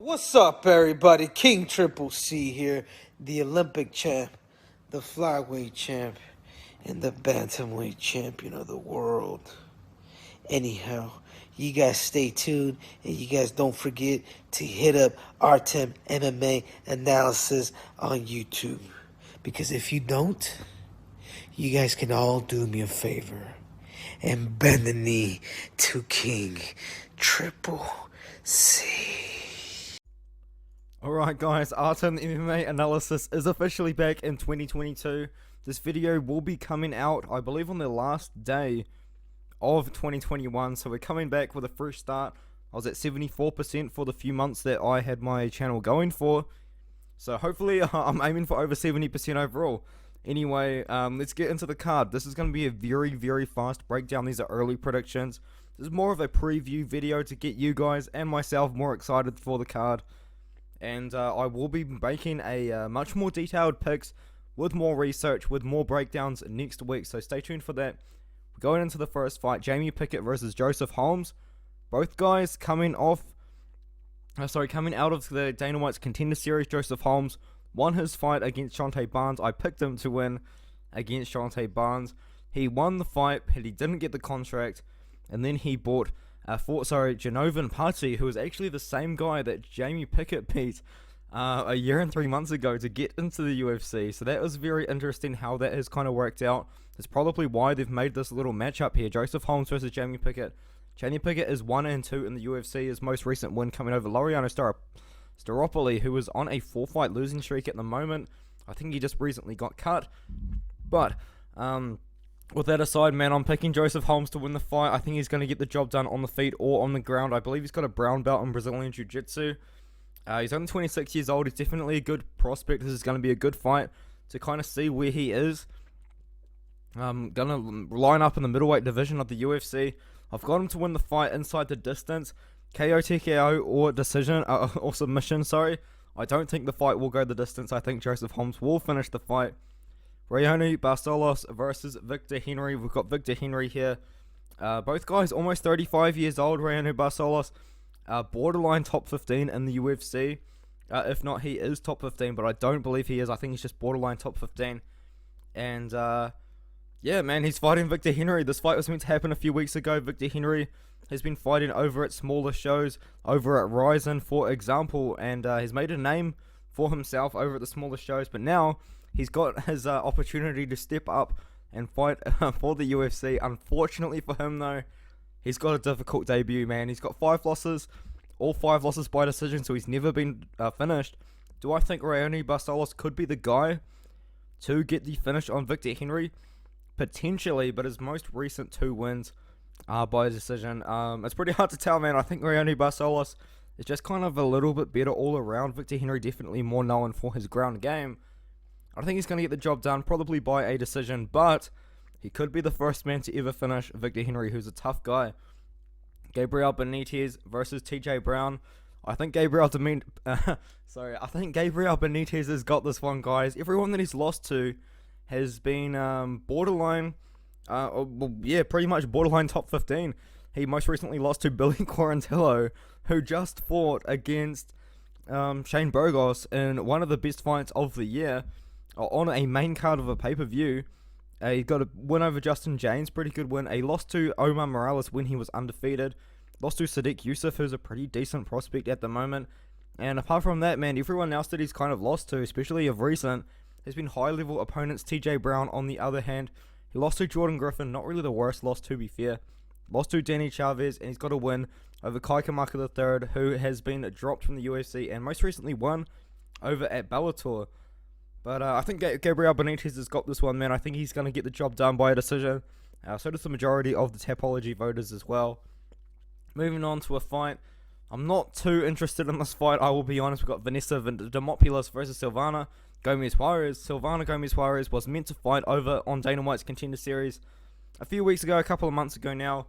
What's up, everybody? King Triple C here, the Olympic champ, the flyweight champ, and the bantamweight champion of the world. Anyhow, you guys stay tuned, and you guys don't forget to hit up Artem MMA Analysis on YouTube. Because if you don't, you guys can all do me a favor and bend the knee to King Triple C. Alright guys, Artem MMA Analysis is officially back in 2022. This video will be coming out, I believe, on the last day of 2021, so we're coming back with a fresh start. I was at 74% for the few months that I had my channel going for, so hopefully I'm aiming for over 70% overall. Anyway, let's get into the card. This is going to be a very fast breakdown. These are early predictions. This is more of a preview video to get you guys and myself more excited for the card. And I will be making a much more detailed picks with more research, with more breakdowns next week, so stay tuned for that. Going into the first fight, Jamie Pickett versus Joseph Holmes. Both guys coming out of the Dana White's Contender Series. Joseph Holmes won his fight against Shante Barnes. I picked him to win against Shante Barnes. He won the fight, but he didn't get the contract, and then he fought Janovan Patti, who was actually the same guy that Jamie Pickett beat a year and 3 months ago to get into the UFC. So that was very interesting how that has kind of worked out. That's probably why they've made this little matchup here. Joseph Holmes versus Jamie Pickett. Jamie Pickett is 1-2 in the UFC. His most recent win coming over Laureano Staropoli, who was on a 4-fight losing streak at the moment. I think he just recently got cut. But with that aside, man, I'm picking Joseph Holmes to win the fight. I think he's going to get the job done on the feet or on the ground. I believe he's got a brown belt in Brazilian Jiu-Jitsu. He's only 26 years old. He's definitely a good prospect. This is going to be a good fight to kind of see where he is. I'm going to line up in the middleweight division of the UFC. I've got him to win the fight inside the distance. KO, TKO, or decision, or submission, sorry. I don't think the fight will go the distance. I think Joseph Holmes will finish the fight. Raoni Barcelos versus Victor Henry. We've got Victor Henry here. Both guys almost 35 years old. Raoni Barcelos, borderline top 15 in the UFC. If not, he is top 15, but I don't believe he is. I think he's just borderline top 15. And yeah, man, he's fighting Victor Henry. This fight was meant to happen a few weeks ago. Victor Henry has been fighting over at smaller shows, over at Ryzen, for example, and he's made a name for himself over at the smaller shows, but now he's got his opportunity to step up and fight for the UFC. Unfortunately for him, though, he's got a difficult debut, man. He's got 5 losses, all 5 losses by decision, so he's never been finished. Do I think Raoni Barcelos could be the guy to get the finish on Victor Henry? Potentially, but his most recent 2 wins are by decision. It's pretty hard to tell, man. I think Raoni Barcelos is just kind of a little bit better all around. Victor Henry definitely more known for his ground game. I think he's going to get the job done, probably by a decision, but he could be the first man to ever finish Victor Henry, who's a tough guy. Gabriel Benitez versus TJ Brown. I think Gabriel Benitez has got this one, guys. Everyone that he's lost to has been borderline, pretty much borderline top 15. He most recently lost to Billy Quarantillo, who just fought against Shane Burgos in one of the best fights of the year, on a main card of a pay-per-view. He got a win over Justin James, pretty good win. A loss to Omar Morales when he was undefeated. Lost to Sadiq Youssef, who's a pretty decent prospect at the moment. And apart from that, man, everyone else that he's kind of lost to, especially of recent, has been high-level opponents. TJ Brown, on the other hand, he lost to Jordan Griffin, not really the worst loss, to be fair. Lost to Danny Chavez, and he's got a win over Kai Kamaka III, who has been dropped from the UFC, and most recently won over at Bellator. But I think Gabriel Benitez has got this one, man. I think he's going to get the job done by a decision. So does the majority of the Tapology voters as well. Moving on to a fight. I'm not too interested in this fight, I will be honest. We've got Vanessa Demopoulos versus Sylvana Gomez Juarez. Sylvana Gomez Juarez was meant to fight over on Dana White's Contender Series a few weeks ago, a couple of months ago now.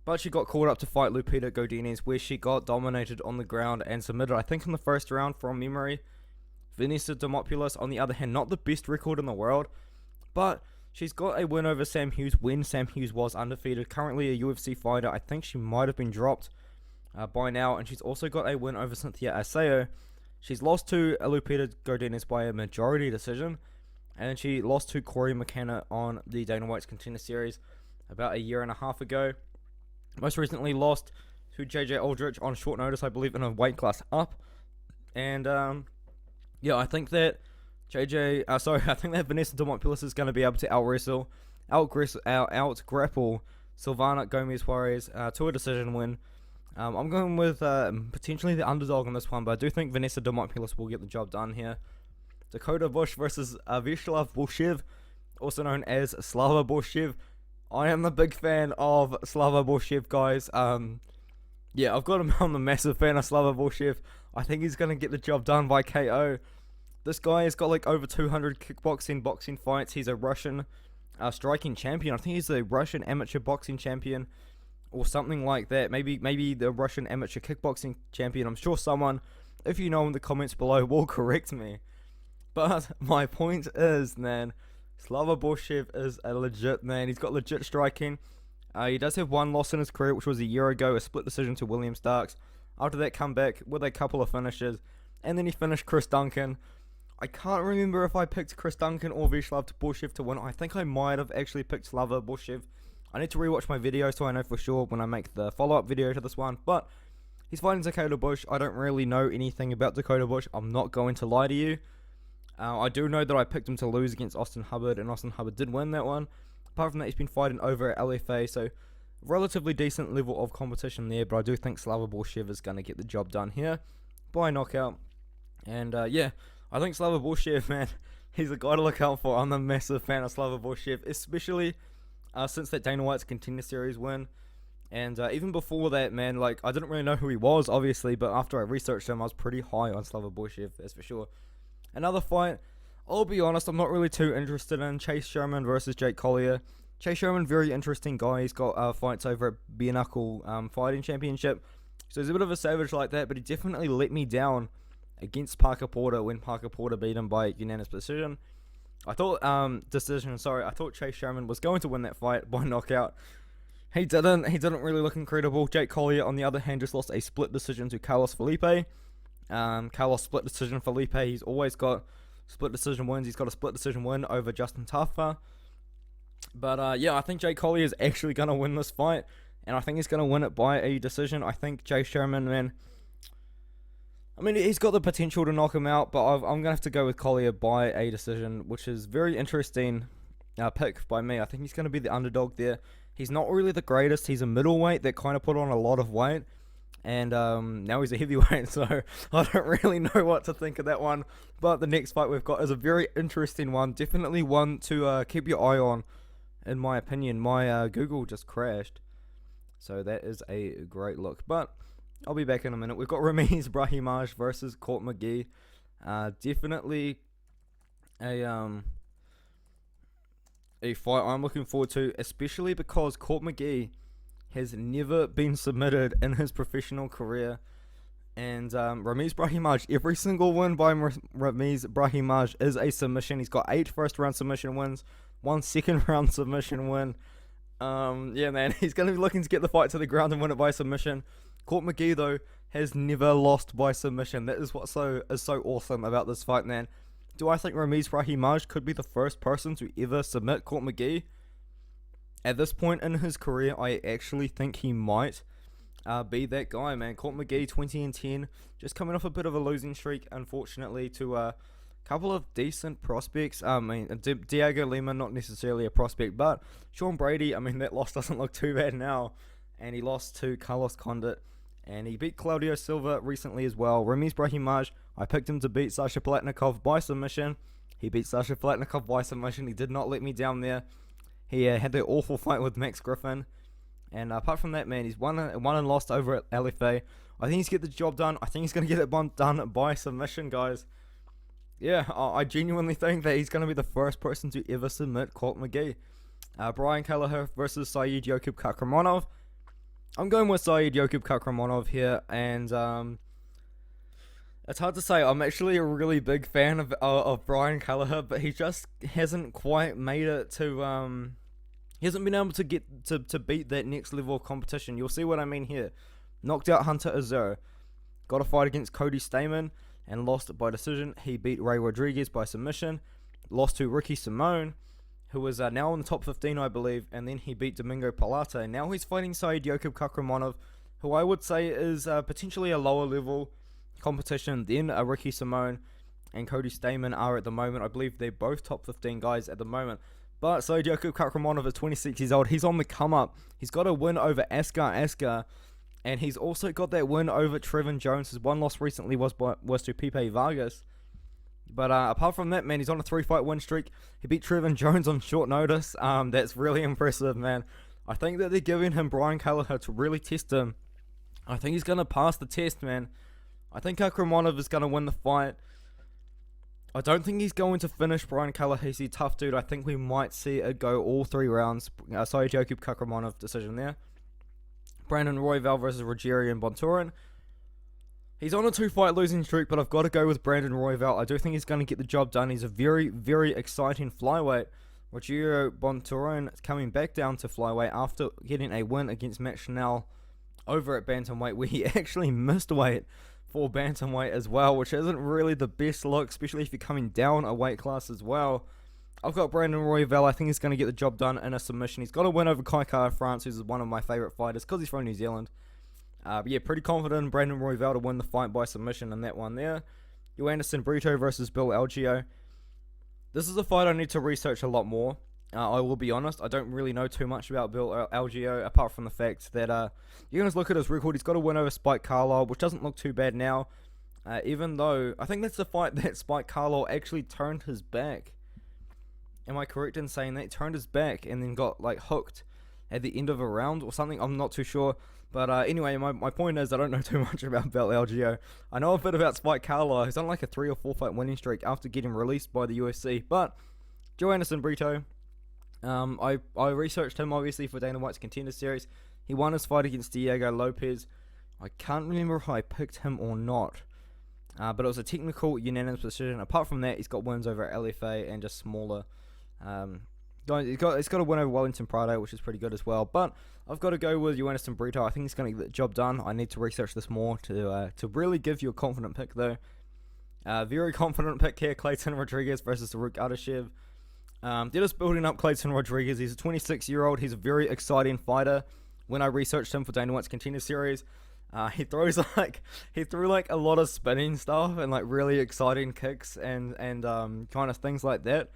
But she got called up to fight Lupita Godinez, where she got dominated on the ground and submitted, I think, in the first round from memory. Vanessa Demopoulos, on the other hand, not the best record in the world, but she's got a win over Sam Hughes when Sam Hughes was undefeated. Currently a UFC fighter. I think she might have been dropped by now, and she's also got a win over Cynthia Aseo. She's lost to Lupita Godinez by a majority decision, and she lost to Corey McKenna on the Dana White's Contender Series about a year and a half ago. Most recently lost to JJ Aldrich on short notice, I believe, in a weight class up. And yeah, I think that I think that Vanessa Demopoulos is going to be able to out-grapple Sylvana Gomez Juarez to a decision win. I'm going with potentially the underdog on this one, but I do think Vanessa Demopoulos will get the job done here. Dakota Bush versus Avish Lovebullshit, also known as Lovebullshit. I am a big fan of Lovebullshit, guys. Yeah, I've got him. I'm a massive fan of Lovebullshit. I think he's going to get the job done by KO. This guy has got like over 200 boxing fights. He's a Russian striking champion. I think he's a Russian amateur boxing champion or something like that. Maybe the Russian amateur kickboxing champion. I'm sure someone, if you know in the comments below, will correct me. But my point is, man, Lovebullshit is a legit man. He's got legit striking. He does have one loss in his career, which was a year ago, a split decision to William Starks. After that, come back with a couple of finishes, and then he finished Chris Duncan. I can't remember if I picked Chris Duncan or Vishlav Bullshit to win. I think I might have actually picked Lovebullshit. I need to rewatch my video so I know for sure when I make the follow-up video to this one. But he's fighting Dakota Bush. I don't really know anything about Dakota Bush. I'm not going to lie to you. I do know that I picked him to lose against Austin Hubbard, and Austin Hubbard did win that one. Apart from that, he's been fighting over at LFA, so relatively decent level of competition there, but I do think Lovebullshit is going to get the job done here by knockout. And yeah, I think Lovebullshit, man, he's a guy to look out for. I'm a massive fan of Lovebullshit, especially since that Dana White's Contender Series win. And even before that, man, like, I didn't really know who he was, obviously, but after I researched him, I was pretty high on Lovebullshit, that's for sure. Another fight, I'll be honest, I'm not really too interested in. Chase Sherman versus Jake Collier. Chase Sherman, very interesting guy. He's got fights over at Bare Knuckle Fighting Championship. So he's a bit of a savage like that, but he definitely let me down against Parker Porter when Parker Porter beat him by unanimous decision. I thought Chase Sherman was going to win that fight by knockout. He didn't really look incredible. Jake Collier, on the other hand, just lost a split decision to Carlos Felipe. Carlos split decision Felipe. He's always got split decision wins. He's got a split decision win over Justin Tafa. But yeah, I think Jake Collier is actually going to win this fight, and I think he's going to win it by a decision. I think Jay Sherman, man, I mean, he's got the potential to knock him out, but I'm going to have to go with Collier by a decision, which is very interesting pick by me. I think he's going to be the underdog there. He's not really the greatest. He's a middleweight that kind of put on a lot of weight, and now he's a heavyweight, so I don't really know what to think of that one. But the next fight we've got is a very interesting one. Definitely one to keep your eye on, in my opinion. My Google just crashed, so that is a great look. But I'll be back in a minute. We've got Ramis Brahimaj versus Court McGee. Definitely a fight I'm looking forward to, especially because Court McGee has never been submitted in his professional career. And Ramis Brahimaj, every single win by Ramis Brahimaj is a submission. He's got 8 first-round submission wins, 1 second-round submission win. Yeah, man, he's going to be looking to get the fight to the ground and win it by submission. Court McGee, though, has never lost by submission. That is what is so awesome about this fight, man. Do I think Ramis Brahimaj could be the first person to ever submit Court McGee? At this point in his career, I actually think he might be that guy, man. Court McGee, 20-10, just coming off a bit of a losing streak, unfortunately, to a couple of decent prospects. I mean, Diego Lima, not necessarily a prospect, but Sean Brady, I mean, that loss doesn't look too bad now. And he lost to Carlos Condit, and he beat Claudio Silva recently as well. Ramis Brahimaj, I picked him to beat Sasha Palatnikov by submission. He beat Sasha Palatnikov by submission. He did not let me down there. He had that awful fight with Max Griffin. And apart from that, man, he's won and lost over at LFA. I think he's get the job done. I think he's going to get it done by submission, guys. Yeah, I genuinely think that he's going to be the first person to ever submit Court McGee. Brian Kelleher versus Saeed Yokub Kakramonov. I'm going with Saeed Yokub Kakramonov here, and it's hard to say. I'm actually a really big fan of Brian Kelleher, but he just hasn't quite made it to. He hasn't been able to get to beat that next level of competition. You'll see what I mean here. knocked out Hunter Azur, got a fight against Cody Stamann and lost by decision. He beat Ray Rodriguez by submission, lost to Ricky Simone, who is now in the top 15, I believe, and then he beat Domingo Pilate. Now he's fighting Said Yokub Kakramonov, who I would say is potentially a lower level competition than Ricky Simone and Cody Stamann are at the moment. I believe they're both top 15 guys at the moment. But Said Yokub Kakramonov is 26 years old. He's on the come up. He's got a win over Askar, and he's also got that win over Trevin Jones. His one loss recently was to Pipe Vargas. But apart from that, man, he's on a 3-fight win streak. He beat Trevin Jones on short notice. That's really impressive, man. I think that they're giving him Brian Kelleher to really test him. I think he's going to pass the test, man. I think Kakramonov is going to win the fight. I don't think he's going to finish Brian Kelleher. He's a tough dude. I think we might see it go all 3 rounds. Said Yokub Kakramonov decision there. Brandon Royval versus Rogeria and Bontorin. He's on a 2-fight losing streak, but I've got to go with Brandon Royval. I do think he's going to get the job done. He's a very, very exciting flyweight. Rogerio Bontorin coming back down to flyweight after getting a win against Matt Chanel over at bantamweight, where he actually missed weight for bantamweight as well, which isn't really the best look, especially if you're coming down a weight class as well. I've got Brandon Royval. I think he's going to get the job done in a submission. He's got a win over Kattar, France, who's one of my favourite fighters because he's from New Zealand. But yeah, pretty confident in Brandon Royval to win the fight by submission in that one there. Anderson Brito versus Bill Algeo. This is a fight I need to research a lot more. I will be honest, I don't really know too much about Bill Algeo, apart from the fact that you guys look at his record. He's got a win over Spike Carlisle, which doesn't look too bad now. Even though, I think that's the fight that Spike Carlisle actually turned his back. Am I correct in saying that? He turned his back and then got like hooked at the end of a round or something? I'm not too sure. But anyway, my point is I don't know too much about Bill Algeo. I know a bit about Spike Carlisle. He's on like a 3 or 4 fight winning streak after getting released by the UFC. But Anderson Brito, I researched him obviously for Dana White's Contender Series. He won his fight against Diego Lopez. I can't remember if I picked him or not. But it was a technical unanimous decision. Apart from that, he's got wins over LFA and just smaller. He's got a win over Wellington Prado, which is pretty good as well. But I've got to go with Anderson Brito. I think he's going to get the job done. I need to research this more to really give you a confident pick, though. Very confident pick here, Clayton Rodriguez versus Farouk Artichev. They're just building up Clayton Rodriguez. He's a 26-year-old. He's a very exciting fighter. When I researched him for Dana White's Contender Series, he threw like a lot of spinning stuff and like really exciting kicks and kind of things like that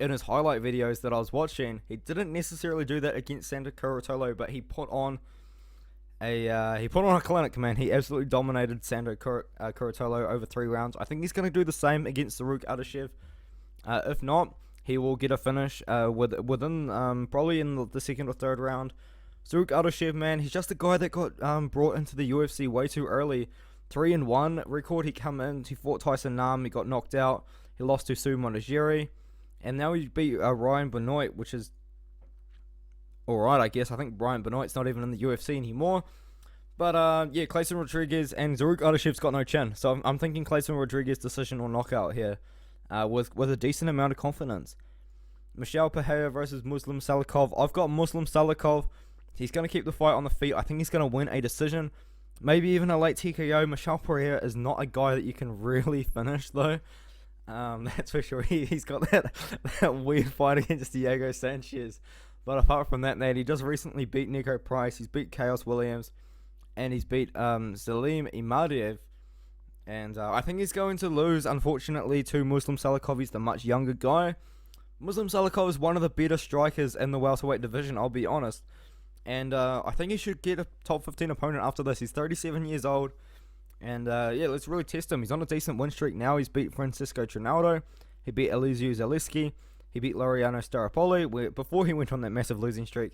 in his highlight videos that I was watching. He didn't necessarily do that against Sandor Curatolo, but he put on a clinic, man. He absolutely dominated Sandor Curatolo over 3 rounds. I think he's going to do the same against Farouk Artichev. If not, he will get a finish within probably in the 2nd or 3rd round. Farouk Artichev, man, he's just a guy that got brought into the UFC way too early. 3-1 record. He fought Tyson Nam. He got knocked out. He lost to Sue Montegeri. And now he beat Ryan Benoit, which is alright, I guess. I think Ryan Benoit's not even in the UFC anymore. But, yeah, Clayton Rodriguez and Farouk Artichev's got no chin. So I'm thinking Clayton Rodriguez decision or knockout here with a decent amount of confidence. Michel Pereira versus Muslim Salakov. I've got Muslim Salakov. He's going to keep the fight on the feet. I think he's going to win a decision. Maybe even a late TKO. Michel Pereira is not a guy that you can really finish, though. That's for sure. He's got that weird fight against Diego Sanchez. But apart from that, man, he just recently beat Nico Price. He's beat Chaos Williams. And he's beat Salim Imadiev. And I think he's going to lose, unfortunately, to Muslim Salakov. He's the much younger guy. Muslim Salakov is one of the better strikers in the welterweight division, I'll be honest. And I think he should get a top 15 opponent after this. He's 37 years old. And yeah, let's really test him. He's on a decent win streak now. He's beat Francisco Trinaldo. He beat Eliseu Zaleski. He beat Laureano Staropoli before he went on that massive losing streak.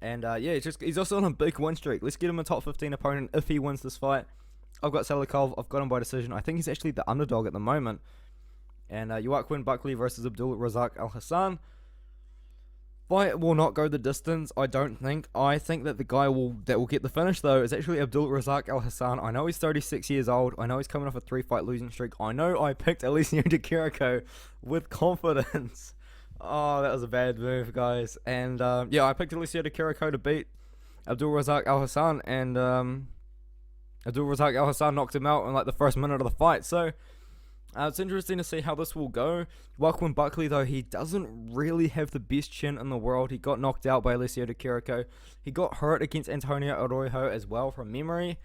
And yeah, he's also on a big win streak. Let's get him a top 15 opponent if he wins this fight. I've got Salakov. I've got him by decision. I think he's actually the underdog at the moment. And Joaquin Buckley versus Abdul Razak Alhassan. Fight will not go the distance, I don't think. I think that the guy that will get the finish, though, is actually Abdul Razak Alhassan. I know he's 36 years old. I know he's coming off a 3-fight losing streak. I know I picked Eliseu Dikiriko with confidence. Oh, that was a bad move, guys. And yeah, I picked Eliseu Dikiriko to beat Abdul Razak Alhassan. And Abdulrazak Alhassan knocked him out in like the first minute of the fight. So it's interesting to see how this will go. Joaquin Buckley, though, he doesn't really have the best chin in the world. He got knocked out by Alessio Di Chirico. He got hurt against Antonio Arroyo as well, from memory.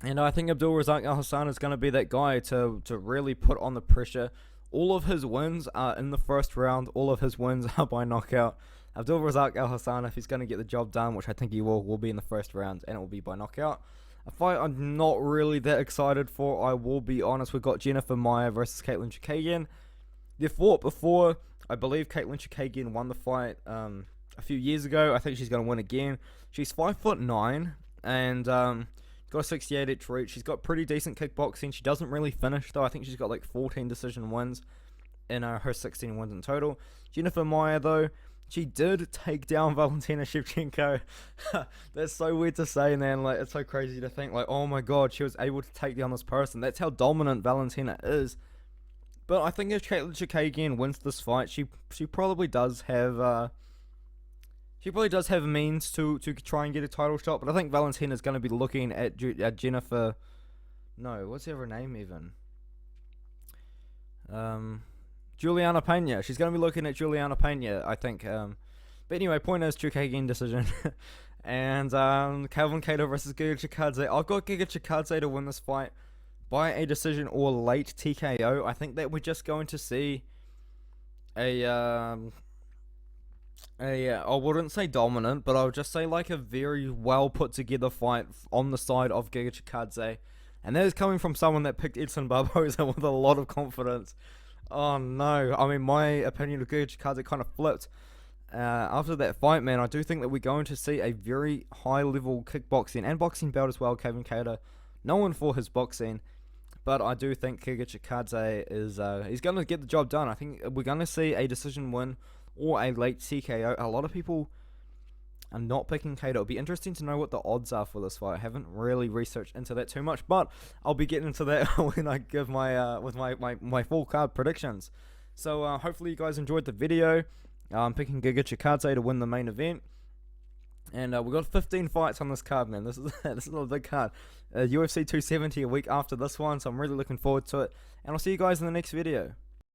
And I think Abdulrazak Alhassan is going to be that guy to really put on the pressure. All of his wins are in the first round. All of his wins are by knockout. Abdulrazak Alhassan, if he's going to get the job done, which I think he will be in the first round, and it will be by knockout. A fight I'm not really that excited for, I will be honest. We've got Jennifer Maia versus Katlyn Chookagian. They fought before. I believe Katlyn Chookagian won the fight a few years ago. I think she's going to win again. She's 5'9", and got a 68-inch reach. She's got pretty decent kickboxing. She doesn't really finish, though. I think she's got like 14 decision wins in her 16 wins in total. Jennifer Maia, though, she did take down Valentina Shevchenko. That's so weird to say, man. Like, it's so crazy to think, like, oh my god, she was able to take down this person. That's how dominant Valentina is. But I think if Katlyn Chookagian wins this fight, she probably does have a means to try and get a title shot. But I think Valentina's going to be looking at Jennifer. No, what's her name even? Juliana Pena. She's going to be looking at Juliana Pena, I think. But anyway, point is Chookagian decision. And Calvin Kattar versus Giga Chikadze. I've got Giga Chikadze to win this fight by a decision or late TKO. I think that we're just going to see I wouldn't say dominant, but I would just say like a very well put together fight on the side of Giga Chikadze. And that is coming from someone that picked Edson Barboza with a lot of confidence. Oh no, I mean, my opinion of Giga Chikadze kind of flipped after that fight, man. I do think that we're going to see a very high level kickboxing and boxing bout as well. Calvin Kattar, known for his boxing, but I do think Giga Chikadze is he's going to get the job done. I think we're going to see a decision win or a late TKO. A lot of people are not picking Kattar. It'll be interesting to know what the odds are for this fight. I haven't really researched into that too much, but I'll be getting into that when I give my with my full card predictions. So hopefully you guys enjoyed the video. I'm picking Giga Chikadze to win the main event, and we've got 15 fights on this card, man. This is not a big card. UFC 270 a week after this one, so I'm really looking forward to it. And I'll see you guys in the next video.